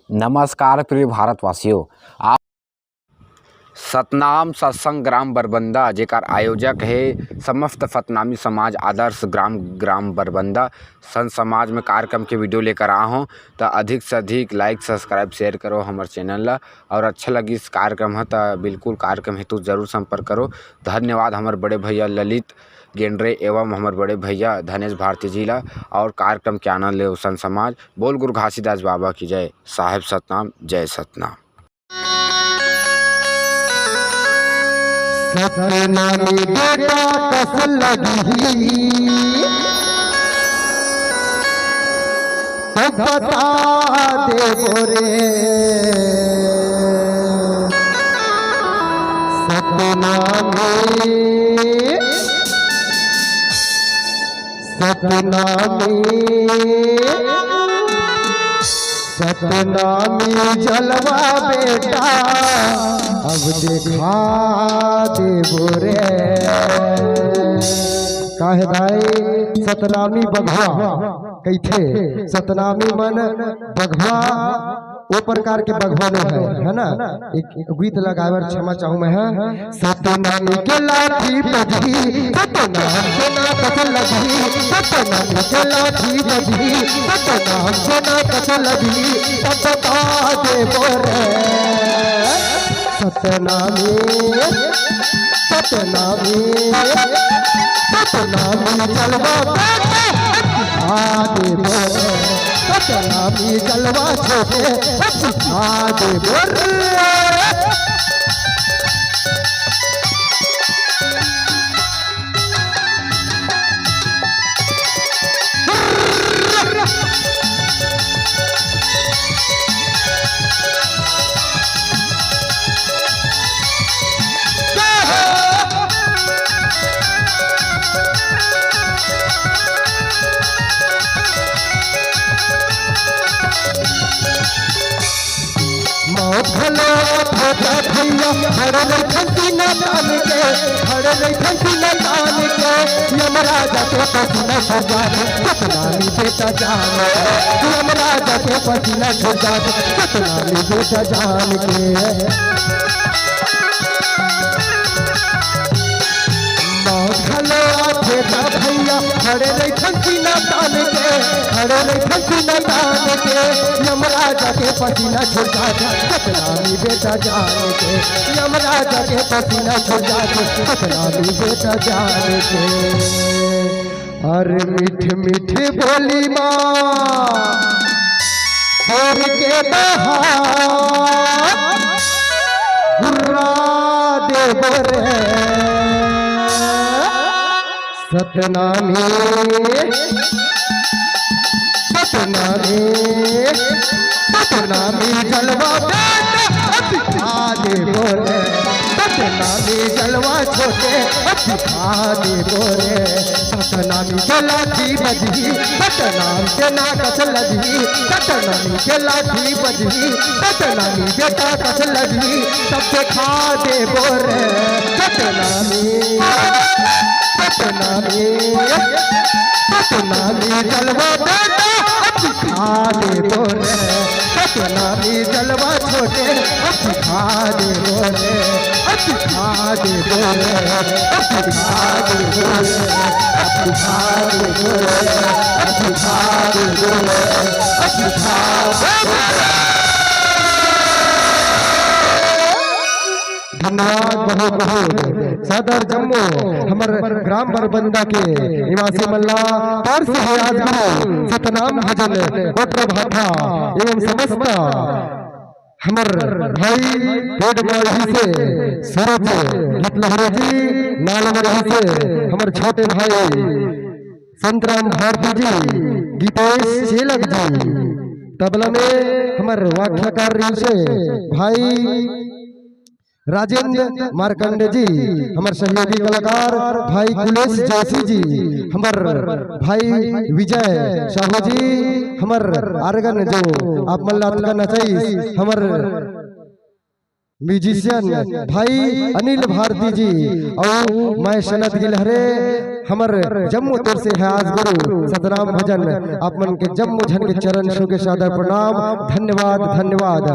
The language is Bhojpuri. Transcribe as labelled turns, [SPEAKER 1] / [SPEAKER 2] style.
[SPEAKER 1] नमस्कार प्रिय भारतवासियों। आप सतनाम सत्संग ग्राम बरबंदा जेकर आयोजक है समस्त सतनामी समाज आदर्श ग्राम बरबंदा संत समाज में कार्यक्रम के वीडियो लेकर आया हूँ। तो अधिक से अधिक लाइक सब्सक्राइब शेयर करो हमारे चैनल ला, और अच्छा लगी इस कार्यक्रम है तो बिल्कुल कार्यक्रम हेतु जरूर संपर्क करो। धन्यवाद हमारे बड़े भैया ललित गेंद्रे एवं हमारे बड़े भैया धनेश भारती जी ला, और कार्यक्रम के आनंद ले संत समाज। बोल गुरु घासीदास बाबा की जय। साहेब सतनाम, जय सतनाम।
[SPEAKER 2] सतनामी बेटा कस लगी तो बता दे बोरे। सतनामी जलवा बेटा अब देखा दे बोरे। काहे भाई सतनामी बघवा कैथे? सतनामी मन बघवा वो प्रकार के बघवाने है ना। एक गीत लगावर क्षमा चाहूँ मैं है। सतनामी के लाठी बजी सतनाम के ना कस लगी, सतनामी के लाठी बजी सतनाम के ना कस लगी तो बता दे बोरे। सतनामी सतनामी सतनामी जलवा दे बोरे। सतनामी जलवा छोटे दे बोरे। भैया खड़े नहीं खंसी न तान के, खड़े नहीं खंसी न तान के यमराजा के पसीना छोड़ जाए सतनामी बेटा जान। यमराजा के पसीना छोड़ जाए सतनामी बेटा जान के। बेटा भैया खड़े नहीं खंसी न तान के, खड़े नहीं खंसी न तान के यमराजा के पसीना छोड़ जाए सतनामी बेटा जान के। यमराजा के पसीना छोड़ जाए सतनामी बेटा जान के। अरे मीठ मीठ बोली माँ और के बहा दे बोरे। सतनामी सतनामी सतनामी जलवा बेटा दे बोरे। सतनामी जलवा छोटे दे बोरे। सतनामी के लाठी बजी सतनाम के ना कस लगी, सतनामी के लाठी बजी सतनामी बेटा कस लगी सबसे खा दे बोरे। सतनामी सतनामी सतनामी जलवा बेटा खा दे बोरे। सतनामी जलवा छोटे खा दे बोरे। खा दे बोरे खा दे बोरे खा दे बोरे खा दे बोरे खा दे। धन्यवाद बहुत बहुत। सदर जम्मू हमारे ग्राम बरबंदा के निवासी मल्ला पार्श आजमन सतनाम भजन गोत्र भाथा एवं समस्त हमर भाई पेड़ मरही से सूरज लहरे जी, नाल मरही से हमर छोटे भाई संतराम भारती जी, गीतेश चेलक जी, तबला में हमर वाख्याकार से भाई राजेंद्र मार्कंडे जी, हमारे सहयोगी कलाकार भाई कुलेश जोशी जी, हमारे भाई विजय साहू जी, हमारे आर्गन जो आप मल्ला का नचाई हमारे म्यूजिशियन भाई अनिल भारती जी और मैं सनत गिलहरे हमर जम्मू तोर से है आज गुरु सतनाम भजन आप मन के जम्मू झन के चरण छू के सादर प्रणाम। धन्यवाद धन्यवाद।